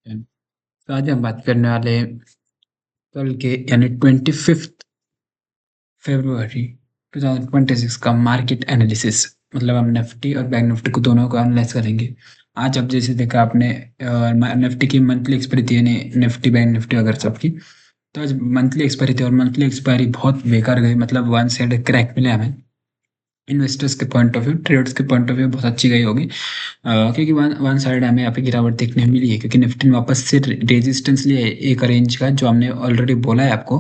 तो आज हम बात करने वाले हैं कल के यानी 25 फरवरी 2026 का मार्केट एनालिसिस। मतलब हम निफ्टी और बैंक निफ्टी को दोनों को एनालाइज करेंगे। आज अब जैसे देखा आपने निफ्टी की मंथली एक्सपायरी थी, यानी निफ्टी बैंक निफ्टी वगैरह सबकी। तो आज मंथली एक्सपायरी थी और मंथली एक्सपायरी बहुत बेकार गई, मतलब वन साइड क्रैक मिले हमें। इन्वेस्टर्स के पॉइंट ऑफ व्यू, ट्रेडर्स के पॉइंट ऑफ व्यू बहुत अच्छी गई होगी, क्योंकि वन वन साइड हमें यहाँ पे गिरावट देखने मिली है, क्योंकि निफ्टी ने वापस से रेजिस्टेंस लिया है एक रेंज का, जो हमने ऑलरेडी बोला है आपको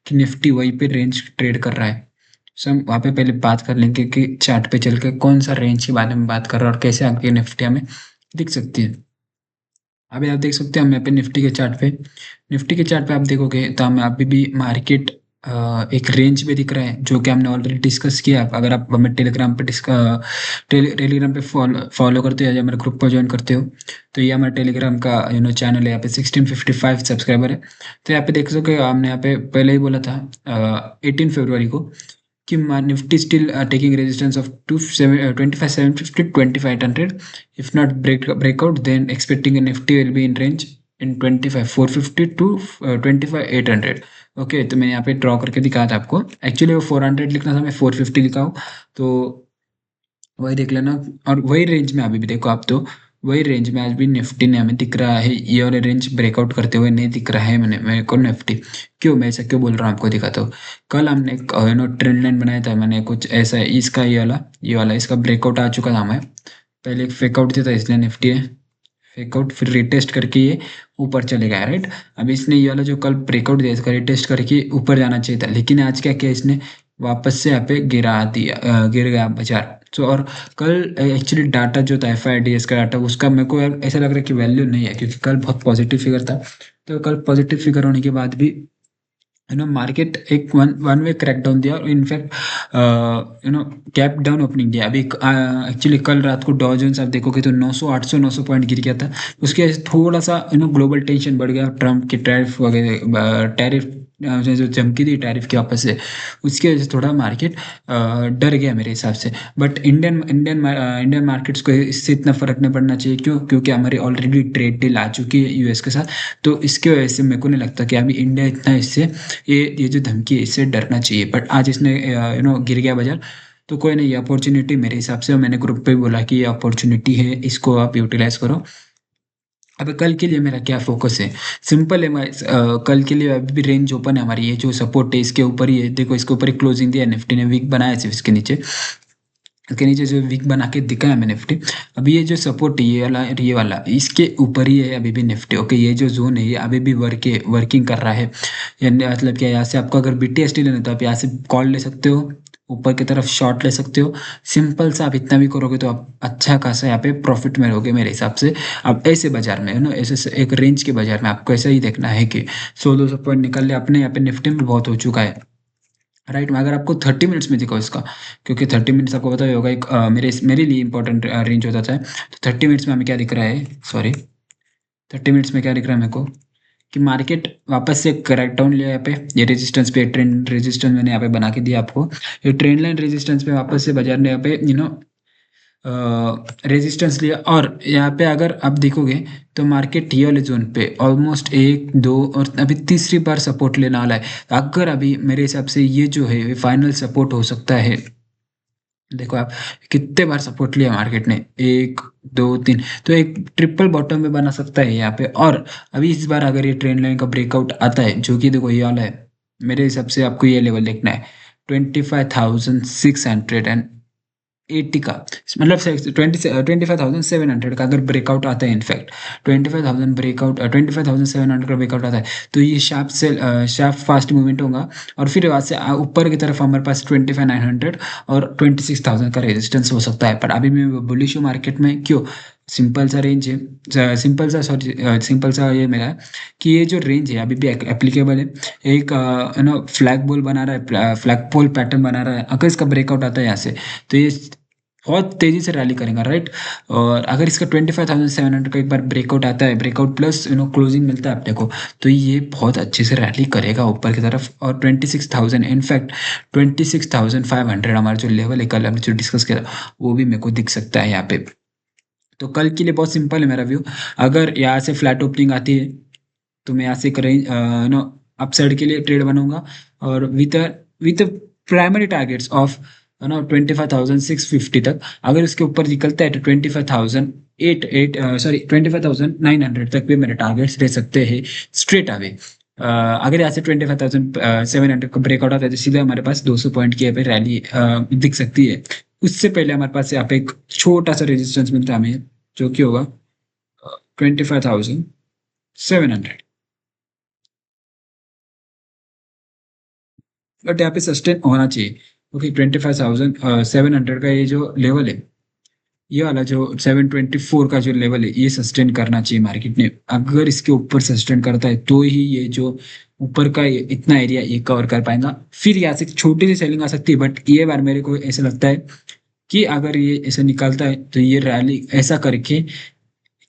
कि निफ्टी वहीं पे रेंज ट्रेड कर रहा है। सो हम वहाँ पे पहले बात कर लेंगे कि चार्ट पे चल के कौन सा रेंज के बारे में बात कर रहा है और कैसे आगे निफ्टी हमें दिख सकती है। अभी आप देख सकते हैं हम यहाँ पे निफ्टी के चार्ट पे आप देखोगे तो हमें अभी भी मार्केट एक रेंज में दिख रहा है, जो कि हमने ऑलरेडी डिस्कस किया। अगर आप हमें टेलीग्राम पे फॉलो करते हो या हमारे ग्रुप पर ज्वाइन करते हो, तो ये हमारा टेलीग्राम का चैनल है। यहाँ पे 1655 सब्सक्राइबर है। तो यहाँ पे देख सकोगे हमने यहाँ पे पहले ही बोला था 18 फरवरी को कि Nifty still taking resistance of 25,750 25,800. If not breakout, then expecting a nifty will be in range in 25,450 to 25,800. Okay, तो मैंने यहाँ पे ड्रॉ करके दिखाया था आपको। एक्चुअली वो 400 लिखना था, मैं 450 लिखा हूँ, तो वही देख लेना। और वही रेंज में अभी भी देखो आप, तो वही रेंज में आज भी निफ्टी ने हमें दिख रहा है। ये वाले रेंज ब्रेकआउट करते हुए नहीं दिख रहा है मैंने मेरे को निफ्टी। क्यों, मैं ऐसा क्यों बोल रहा हूँ आपको दिखाता हूँ। कल हमने एक ट्रेंड लाइन बनाया था मैंने, कुछ ऐसा है। इसका ये वाला इसका ब्रेकआउट आ चुका था हमें। पहले एक फेकआउट दिया था, इसलिए निफ्टी है फेकआउट, फिर रिटेस्ट करके ये ऊपर चले गया, राइट। अब इसने ये वाला जो कल ब्रेकआउट दिया, इसका रिटेस्ट करके ऊपर जाना चाहिए था, लेकिन आज क्या किया इसने, वापस से यहाँ पे गिरा दिया, गिर गया बाजार। तो और कल एक्चुअली डाटा जो था FIDS का डाटा, उसका मेरे को यार ऐसा लग रहा है कि वैल्यू नहीं है, क्योंकि कल बहुत पॉजिटिव फिगर था। तो कल पॉजिटिव फिगर होने के बाद भी मार्केट एक वन वे क्रैकडाउन दिया, और इनफैक्ट गैप डाउन ओपनिंग दिया। अभी एक्चुअली कल रात को डॉ जोन्स आप देखोगे तो 900 पॉइंट गिर गया था। उसके वजह से थोड़ा सा ग्लोबल टेंशन बढ़ गया, ट्रम्प की टैरिफ वगैरह, टैरिफ जो चमकी थी टैरिफ की वापस से, उसकी वजह से थोड़ा मार्केट डर गया मेरे हिसाब से। बट इंडियन मार्केट्स को इससे इतना फर्क नहीं पड़ना चाहिए। क्यों, क्योंकि हमारी ऑलरेडी ट्रेड डील आ चुकी है US के साथ। तो इसकी वजह से मेरे को नहीं लगता कि अभी इंडिया इतना इससे ये जो धमकी है इससे डरना चाहिए। बट आज इसने गिर गया बाजार, तो कोई नहीं, ये अपॉर्चुनिटी मेरे हिसाब से, मैंने ग्रुप पे भी बोला कि ये अपॉर्चुनिटी है, इसको आप यूटिलाइज करो। अब कल के लिए मेरा क्या फोकस है, सिंपल है। कल के लिए अभी भी रेंज ओपन है हमारी, ये जो सपोर्ट है इसके ऊपर ही है। देखो इसके ऊपर ही क्लोजिंग दिया, निफ्टी ने वीक बनाया सिर्फ इसके नीचे जो वीक बना के दिखा है हमें निफ्टी। अभी ये जो सपोर्ट है ये वाला इसके ऊपर ही है अभी भी निफ्टी। ओके, ये जो जोन है ये अभी भी वर्किंग कर रहा है। यानी मतलब क्या, यहाँ से आपको अगर BTST लेना है तो आप यहाँ से कॉल ले सकते हो, ऊपर की तरफ शॉर्ट ले सकते हो। सिंपल सा आप इतना भी करोगे तो आप अच्छा खासा यहाँ पे प्रॉफिट में रहोगे मेरे हिसाब से। अब ऐसे बाजार में ऐसे एक रेंज के बाजार में आपको ऐसा ही देखना है कि 100-200 पॉइंट निकल ले अपने यहाँ पे। निफ्टी में बहुत हो चुका है, राइट। मैं अगर आपको 30 मिनट्स में दिखाऊँ इसका, क्योंकि 30 मिनट्स आपको पता ही होगा एक मेरे लिए इंपॉर्टेंट रेंज होता है। तो 30 मिनट्स में हमें क्या दिख रहा है, सॉरी 30 मिनट्स में क्या दिख रहा है मेरे को, कि मार्केट वापस से क्रैक डाउन लिया यहाँ पे। ये रेजिस्टेंस पे ट्रेंड रेजिस्टेंस मैंने यहाँ पे बना के दिया आपको। ये ट्रेंड लाइन रेजिस्टेंस पे वापस से बाजार ने यहाँ पे रेजिस्टेंस लिया। और यहाँ पे अगर आप देखोगे तो मार्केट ये वाले जोन पे ऑलमोस्ट 1 2 और अभी तीसरी बार सपोर्ट लेने वाला है। अगर अभी मेरे हिसाब से ये जो है फाइनल सपोर्ट हो सकता है। देखो आप, कितने बार सपोर्ट लिया मार्केट ने, 1 2 3, तो एक ट्रिपल बॉटम में बना सकता है यहाँ पे। और अभी इस बार अगर ये ट्रेंड लाइन का ब्रेकआउट आता है, जो कि देखो ये वाला है, मेरे हिसाब से आपको ये लेवल देखना है 25,680 का, मतलब 25,700 का अगर ब्रेकआउट आता है। इनफैक्ट 25,700 का ब्रेकआउट आता है तो ये शार्प फास्ट मूवमेंट होगा। और फिर वहाँ से ऊपर की तरफ हमारे पास 25,900 और 26,000 का रेजिस्टेंस हो सकता है। पर अभी मैं बुलिश हूँ मार्केट में। क्यों, सिंपल सा रेंज है, सिंपल सा ये मेरा है कि ये जो रेंज है अभी भी एप्लीकेबल है। एक फ्लैग बॉल बना रहा है, फ्लैग पोल पैटर्न बना रहा है। अगर इसका ब्रेकआउट आता है यहाँ से, तो ये बहुत तेजी से रैली करेगा, राइट। और अगर इसका 25,700 का एक बार ब्रेकआउट आता है, ब्रेकआउट प्लस क्लोजिंग मिलता है अपने को, तो ये बहुत अच्छे से रैली करेगा ऊपर की तरफ। और 26,000, इनफैक्ट 26,500 हमारा जो लेवल है कल हमने जो डिस्कस किया वो भी मेरे को दिख सकता है यहाँ पे। तो कल के लिए बहुत सिंपल है मेरा व्यू। अगर यहाँ से फ्लैट ओपनिंग आती है तो मैं यहाँ से एक रेंज नो अपसाइड के लिए ट्रेड बनूंगा, और विथ प्राइमरी टारगेट्स ऑफ 25,650 तक। अगर इसके ऊपर निकलता है तो 25,008 सॉरी 25,900 तक भी मेरे टारगेट्स रह सकते हैं स्ट्रेट अवे। अगर यहाँ से 25,700 का ब्रेकआउट आता है तो सीधा हमारे पास 200 पॉइंट की यहाँ पे रैली दिख सकती है। उससे पहले हमारे पास यहाँ पे एक छोटा सा रेजिस्टेंस मिलता है हमें, जो कि होगा 25,700। बट यहाँ पे सस्टेन होना चाहिए, क्योंकि 25,700 का ये जो लेवल है, ये वाला जो 724 का जो लेवल है, ये सस्टेन करना चाहिए मार्केट ने। अगर इसके ऊपर सस्टेन करता है तो ही ये जो ऊपर का इतना एरिया ये कवर कर पाएगा। फिर यहाँ से छोटी सी सेलिंग आ सकती है, बट ये बार मेरे को ऐसा लगता है कि अगर ये ऐसे निकलता है तो ये रैली ऐसा करके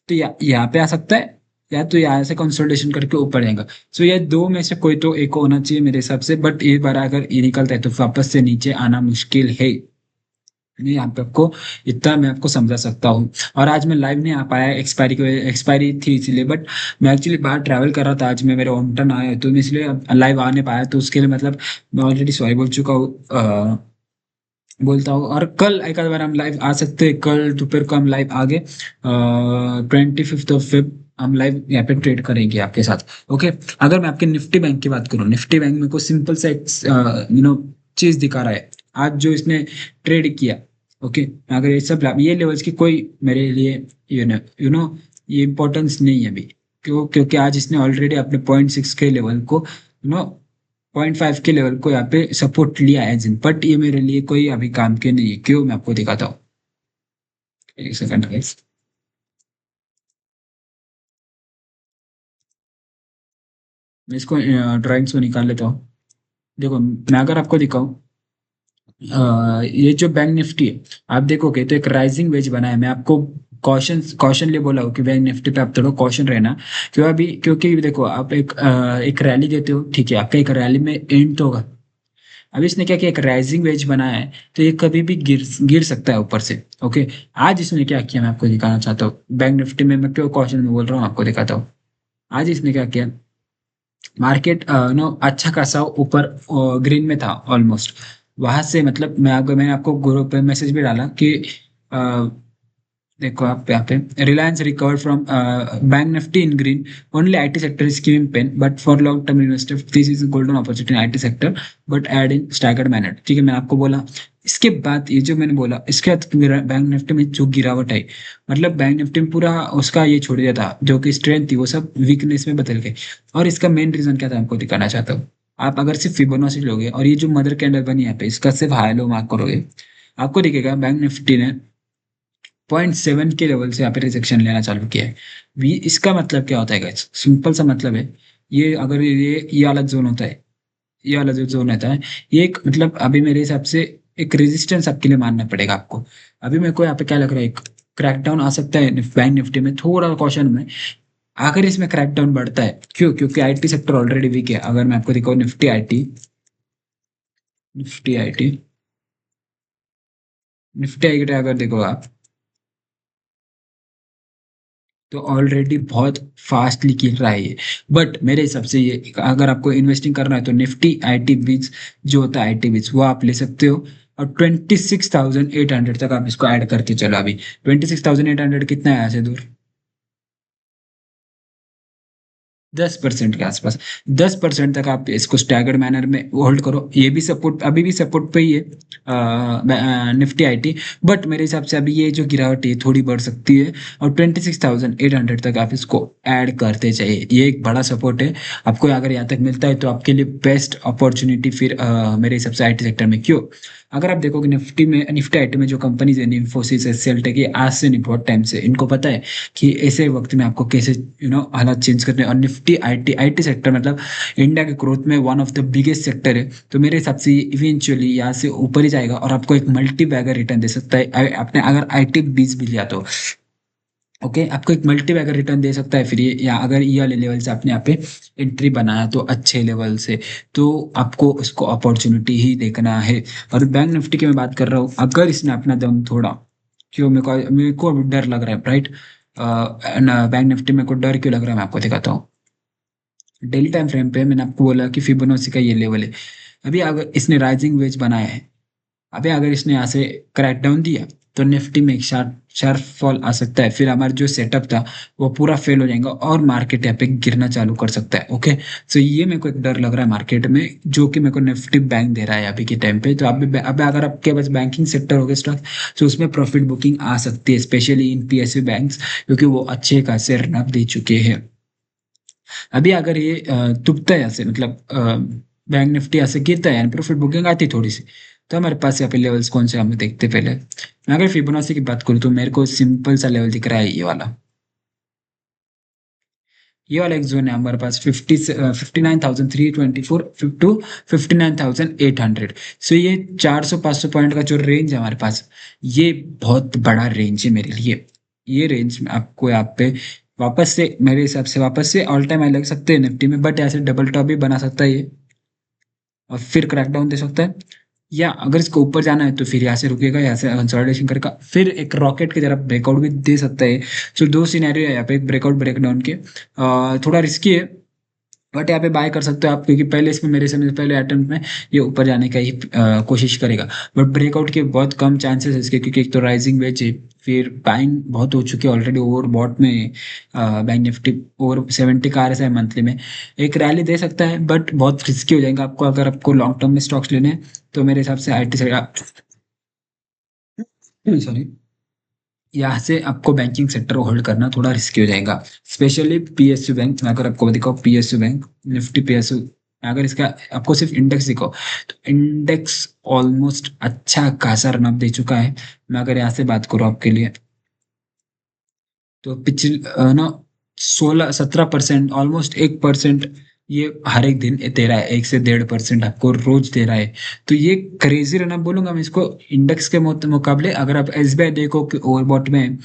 तो यहाँ पे आ सकता है, या तो यहाँ से कंसोलिडेशन करके ऊपर जाएगा। सो ये दो में से कोई तो एक होना चाहिए मेरे हिसाब से। बट एक बार अगर ये निकलता है तो वापस से नीचे आना मुश्किल है। मैं यहाँ पे आपको इतना मैं आपको समझा सकता हूँ। और आज मैं लाइव नहीं आ पाया, एक्सपायरी थी इसलिए। बट मैं एक्चुअली बाहर ट्रैवल कर रहा था, आज मैं मेरे होम टाउन आया, तो मैं इसलिए लाइव आ नहीं पाया। तो उसके लिए मतलब मैं ऑलरेडी सॉरी बोल चुका हूँ, बोलता हूँ। और कल एक आध बार हम लाइव आ सकते हैं, कल दोपहर को हम लाइव आगे 25 हम लाइव यहाँ पे ट्रेड करेंगे आपके साथ। ओके। अगर मैं आपके निफ्टी बैंक की बात करूँ, निफ्टी बैंक में को सिंपल सा एक चीज दिखा रहा है आज जो इसने ट्रेड किया। ओके। अगर ये सब ये लेवल्स की कोई मेरे लिए यू नो ये इंपॉर्टेंस नहीं है अभी। क्योंकि आज इसने ऑलरेडी अपने 0.6 के लेवल को 0.5 के लेवल को यहाँ पे सपोर्ट लिया है जिन, बट ये मेरे लिए कोई अभी काम के नहीं है। क्यों, मैं आपको दिखाता हूँ। एक सेकंड गाइस, मैं इसको ड्राइंग्स को निकाल लेता हूँ। देखो, मैं अगर आपको दिखाऊं, ये जो बैंक निफ्टी है, आप देखोगे तो एक राइजिंग वेज बना है। मैं आपको कॉशनली बोला हूँ कि बैंक निफ्टी पे आप थोड़ा कॉशन रहना। क्यों अभी, क्योंकि देखो आप एक रैली देते हो, ठीक है, आपका एक रैली में एंड तो होगा। अभी इसने क्या किया, एक राइजिंग वेज बनाया है, तो ये कभी भी गिर गिर सकता है ऊपर से। ओके। आज इसने क्या किया मैं आपको दिखाना चाहता हूँ। बैंक निफ्टी में मैं क्यों कॉशन में बोल रहा हूँ आपको दिखाता हूँ। आज इसने क्या किया, मार्केट नो अच्छा खासा ऊपर ग्रीन में था ऑलमोस्ट। वहां से मतलब मैंने आपको ग्रुप पे मैसेज भी डाला कि देखो आप यहाँ पे Reliance recovered from bank Nifty in green, only IT sector is giving pain but for long term investor this is golden opportunity in IT sector but add in staggered manner. ठीक है, मैं आपको बोला। इसके बाद ये जो मैंने बोला, इसके बाद बैंक निफ्टी में जो गिरावट आई, मतलब बैंक निफ्टी में पूरा उसका ये छोड़ दिया था, जो कि स्ट्रेंथ थी वो सब वीकनेस में बदल गई। और इसका मेन रीजन क्या था आपको दिखाना चाहता हूँ। आप अगर सिर्फ फिबोनाची लोगे और ये जो मदर कैंडल बनी यहाँ पे, इसका सिर्फ हाई लो मार्क करोगे, आपको दिखेगा बैंक निफ्टी ने 0.7 के लेवल से यहाँ पे रिजेक्शन लेना चालू किया है। इसका मतलब क्या होता है गाइस, सिंपल सा मतलब है। ये अगर ये वाला जोन होता है, ये वाला जो जोन रहता है, ये एक मतलब अभी मेरे हिसाब से एक रेजिस्टेंस आपके लिए मानना पड़ेगा आपको। अभी मेरे को यहाँ पे क्या लग रहा है, एक क्रैकडाउन आ सकता है बैंक निफ्टी में, थोड़ा कॉशन में। अगर इसमें क्रैकडाउन बढ़ता है, क्यों, क्योंकि आईटी सेक्टर ऑलरेडी वीक है। अगर मैं आपको दिखाऊँ निफ्टी आईटी निफ्टी आईटी अगर देखो आप, तो ऑलरेडी बहुत फास्टली गिर रहा है ये। बट मेरे हिसाब से ये, अगर आपको इन्वेस्टिंग करना है तो निफ्टी आईटी बीच जो होता है, आईटी बीच वो आप ले सकते हो। और 26,800 तक आप इसको ऐड करके चलो। अभी 26,800 कितना है यहाँ से दूर, 10% के आसपास। 10% तक आप इसको स्टैगर्ड मैनर में होल्ड करो। ये भी सपोर्ट, अभी भी सपोर्ट पे ही है निफ्टी आईटी। बट मेरे हिसाब से अभी ये जो गिरावट है थोड़ी बढ़ सकती है, और 26,800 तक आप इसको ऐड करते चाहिए। ये एक बड़ा सपोर्ट है। आपको अगर यहाँ तक मिलता है तो आपके लिए बेस्ट अपॉर्चुनिटी फिर मेरे हिसाब से आईटी सेक्टर में। क्यों, अगर आप देखोगे निफ्टी आईटी में जो कंपनीज है, इन्फोसिस, एसएल टेक, ये आज से नहीं बहुत टाइम से इनको पता है कि ऐसे वक्त में आपको कैसे हालात चेंज करने हैं। और निफ्टी आईटी आईटी सेक्टर मतलब इंडिया के ग्रोथ में one of the biggest sector है। तो मेरे हिसाब से इवेंचुअली यहाँ से ऊपर ही जाएगा और आपको एक मल्टी बैगर रिटर्न दे सकता है। आपने अगर आईटी 20 भी लिया तो ओके, आपको एक मल्टी बैगर रिटर्न दे सकता है फिर ये। या अगर ये वाले लेवल से आपने यहाँ पे एंट्री बनाया तो अच्छे लेवल से, तो आपको उसको अपॉर्चुनिटी ही देखना है। और बैंक निफ्टी की मैं बात कर रहा हूँ, अगर इसने अपना दम थोड़ा क्यों मेरे को अभी डर लग रहा है, राइट? बैंक निफ्टी मेरे को डर क्यों लग रहा है, मैं आपको दिखाता हूँ। डेली टाइम फ्रेम पे मैंने आपको बोला कि फिबोनाची का ये लेवल है। अभी अगर इसने राइजिंग वेज बनाया है, अबे अगर इसने यहाँ से क्रैक डाउन दिया तो निफ्टी में एक शार्प शार्प फॉल आ सकता है, फिर हमारा जो सेटअप था वो पूरा फेल हो जाएगा और मार्केट यहाँ पे गिरना चालू कर सकता है। ओके, सो ये मेरे को एक डर लग रहा है मार्केट में, जो कि मेरे को निफ्टी बैंक दे रहा है अभी के टाइम पे। तो आप भी अब अगर आपके पास बैंकिंग सेक्टर हो गया स्टॉक, तो उसमें प्रॉफिट बुकिंग आ सकती है, स्पेशली इन पीएसयू बैंक्स, क्योंकि वो अच्छे खासे रन अप दे चुके हैं। अभी अगर ये तुपता है ऐसे, मतलब बैंक निफ्टी ऐसे गिरता है, प्रॉफिट बुकिंग आती है थोड़ी सी, तो हमारे पास यहाँ पे लेवल्स कौन से हमें देखते हैं पहले। मैं अगर फिबोनाची की बात करूँ तो मेरे को सिंपल सा लेवल दिख रहा है, ये वाला। ये वाला एक जोन है हमारे पास, 59,324 टू 59,800। सो ये 400-500 पॉइंट का जो रेंज है हमारे पास, ये बहुत बड़ा रेंज है मेरे लिए। ये रेंज में आपको यहाँ पे वापस से, मेरे हिसाब से वापस से ऑल टाइम हाई लग सकते हैं निफ्टी में, बट ऐसे डबल टॉप भी बना सकता है ये, और फिर क्रैकडाउन दे सकता है। या अगर इसको ऊपर जाना है तो फिर यहाँ से रुकेगा, यहाँ से कंसोलिडेशन करेगा, फिर एक रॉकेट की तरफ ब्रेकआउट भी दे सकता है। सो दो सिनेरियो है यहाँ पे, एक ब्रेकआउट ब्रेकडाउन के। थोड़ा रिस्की है, बट यहाँ पे बाय कर सकते हो आप, क्योंकि पहले इसमें मेरे समझ पहले अटेम्प्ट में ये ऊपर जाने का ही कोशिश करेगा। बट ब्रेकआउट के बहुत कम चांसेस है इसके, क्योंकि एक तो राइजिंग वेज है, फिर बाइंग बहुत हो चुकी है ऑलरेडी ओवर बॉट में। बैंक निफ्टी ओवर 70 का RSI मंथली में एक रैली दे सकता है, बट बहुत रिस्की हो जाएगा आपको अगर आपको लॉन्ग टर्म में स्टॉक्स लेने हैं। तो मेरे हिसाब से IT से, सॉरी, यहाँ से आपको बैंकिंग सेक्टर को होल्ड करना थोड़ा रिस्की हो जाएगा, स्पेशली PSU बैंक। मैं अगर आपको दिखाऊँ PSU बैंक, निफ्टी PSU, अगर इसका आपको सिर्फ इंडेक्स दिखाओ, तो इंडेक्स ऑलमोस्ट अच्छा खासा रन अप दे चुका है। मैं अगर यहाँ से बात करूँ आपके लिए, तो पिछले ना 16-17%, ऑलमोस्ट 1%, ये हर एक दिन दे रहा है, 1 से 1.5% आपको रोज दे रहा है। तो ये क्रेजी रन अप बोलूंगा मैं इसको इंडेक्स के मुकाबले। अगर आप SBI देखो कि ओवरबॉट में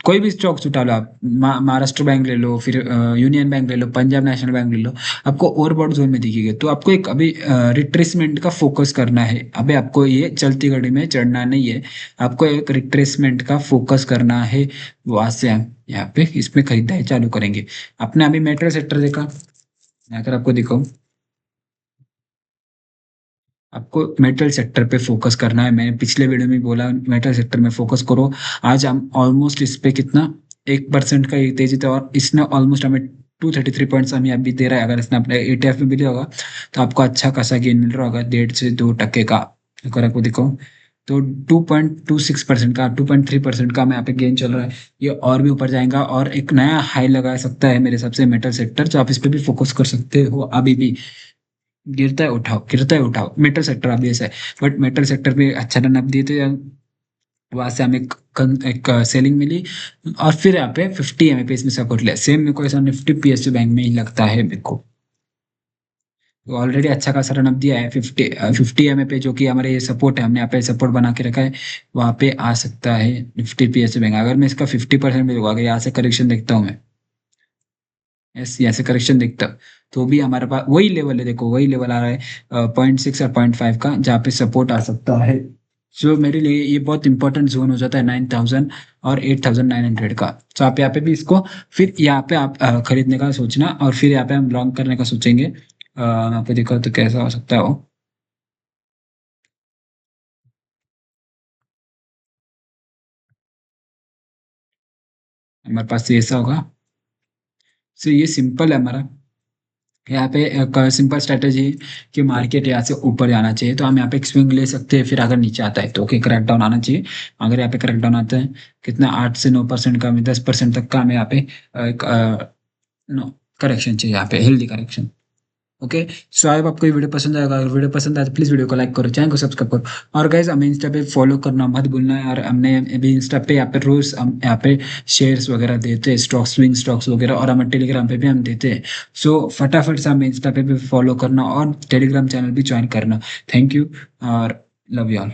कोई भी स्टॉक्स उठा लो आप, महाराष्ट्र बैंक ले लो, फिर यूनियन बैंक ले लो, पंजाब नेशनल बैंक ले लो, आपको ओवरबॉट जोन में दिखेगा। तो आपको एक अभी रिट्रेसमेंट का फोकस करना है, अभी आपको ये चलती घड़ी में चढ़ना नहीं है, आपको एक रिट्रेसमेंट का फोकस करना है। वहां से हम यहाँ पे इसमें खरीदारी चालू करेंगे। आपने अभी मेटल सेक्टर देखा, मैं अगर आपको दिखाऊं, आपको मेटल सेक्टर पे फोकस करना है। मैंने पिछले वीडियो में बोला मेटल सेक्टर में फोकस करो। आज हम ऑलमोस्ट इस पे कितना, 1% का ये तेजी था, और इसने ऑलमोस्ट हमें 233 पॉइंट्स हमें अभी दे रहा है। अगर इसने अपने ETF में भी लिया होगा तो आपको अच्छा खासा गेन मिल रहा होगा, 1.5 से 2% का। अगर आपको दिखाऊं तो 2.26% का, 2.3% का हमें यहाँ पे गेन चल रहा है। ये और भी ऊपर जाएगा और एक नया हाई लगा सकता है मेरे हिसाब से मेटल सेक्टर, तो आप इस पे भी फोकस कर सकते हो अभी भी। गिरता है उठाओ, गिरता है उठाओ, मेटल सेक्टर अभी ऐसा है। बट मेटल सेक्टर पे अच्छा रन अप दिए थे, वहां से हमें एक सेलिंग मिली, और फिर यहाँ पे 50 MA पे इसमें सपोर्ट लिया। सेम मेरे को ऐसा निफ्टी PSU बैंक में ही लगता है मेरे को। तो ऑलरेडी अच्छा खासा रन अप दिया है 50 MA पे, जो कि हमारे ये सपोर्ट है, हमने यहाँ पे सपोर्ट बना के रखा है। वहां पे आ सकता है निफ्टी PSU बैंक। अगर मैं इसका 50% भी दूंगा, अगर यहाँ से करेक्शन देखता हूँ मैं, यस यहाँ से करेक्शन देखता, तो भी हमारे पास वही लेवल है, देखो वही लेवल आ रहा है 0.6 और 0.5 का, जहाँ पे सपोर्ट आ सकता है। जो मेरे लिए ये बहुत इंपॉर्टेंट जोन हो जाता है 9,000 और 8,900 का। तो आप यहाँ पे भी इसको, फिर यहाँ पे आप खरीदने का सोचना, और फिर यहाँ पे हम लॉन्ग करने का सोचेंगे। यहाँ पे देखो तो कैसा हो सकता है वो, हमारे पास तो ऐसा होगा। तो ये सिंपल है हमारा, यहाँ पे एक सिंपल स्ट्रेटेजी है कि मार्केट यहाँ से ऊपर जाना चाहिए, तो हम यहाँ पे एक स्विंग ले सकते हैं। फिर अगर नीचे आता है तो ओके, क्रैक डाउन आना चाहिए। अगर यहाँ पे क्रैक डाउन आता है, कितना 8 से 9% का, 10% तक का हमें यहाँ पे एक नो करेक्शन चाहिए, यहाँ पे healthy correction. Okay, so I hope आपको ये वीडियो पसंद आएगा। अगर वीडियो पसंद आए तो प्लीज वीडियो को लाइक करो, चैनल को सब्सक्राइब करो, और गाइज हमें इंस्टा पे फॉलो करना मत भूलना है। और हमने अभी इंस्टा पे यहाँ पे रोज हम यहाँ पे शेयर्स वगैरह देते हैं, स्टॉक्स, स्विंग स्टॉक्स वगैरह, और हमें टेलीग्राम पे भी हम देते हैं। सो फटाफट से हमें इंस्टा पे भी फॉलो करना और टेलीग्राम चैनल भी ज्वाइन करना। थैंक यू और लव यू ऑल।